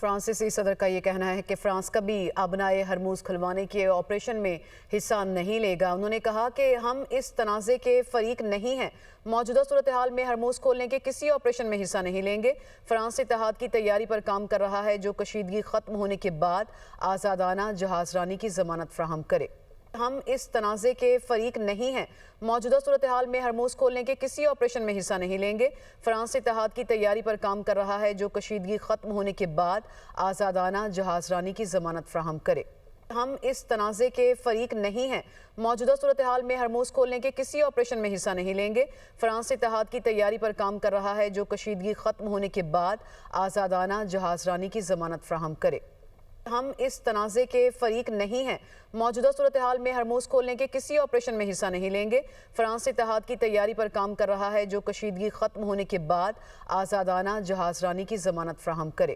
فرانسیسی صدر کا یہ کہنا ہے کہ فرانس کبھی آبنائے ہرموز کھلوانے کے آپریشن میں حصہ نہیں لے گا۔ انہوں نے کہا کہ ہم اس تنازع کے فریق نہیں ہیں، موجودہ صورتحال میں ہرموز کھولنے کے کسی آپریشن میں حصہ نہیں لیں گے۔ فرانس اتحاد کی تیاری پر کام کر رہا ہے جو کشیدگی ختم ہونے کے بعد آزادانہ جہاز رانی کی ضمانت فراہم کرے۔ ہم اس تنازع کے فریق نہیں ہیں، موجودہ صورتحال میں ہرموز کھولنے کے کسی آپریشن میں حصہ نہیں لیں گے۔ فرانس اتحاد کی تیاری پر کام کر رہا ہے جو کشیدگی ختم ہونے کے بعد آزادانہ جہاز رانی کی ضمانت فراہم کرے۔ ہم اس تنازع کے فریق نہیں ہیں، موجودہ صورتحال میں ہرموز کھولنے کے کسی آپریشن میں حصہ نہیں لیں گے۔ فرانس اتحاد کی تیاری پر کام کر رہا ہے جو کشیدگی ختم ہونے کے بعد آزادانہ جہاز رانی کی ضمانت فراہم کرے۔ ہم اس تنازع کے فریق نہیں ہیں، موجودہ صورتحال میں ہرموز کھولنے کے کسی آپریشن میں حصہ نہیں لیں گے۔ فرانس اتحاد کی تیاری پر کام کر رہا ہے جو کشیدگی ختم ہونے کے بعد آزادانہ جہاز رانی کی ضمانت فراہم کرے۔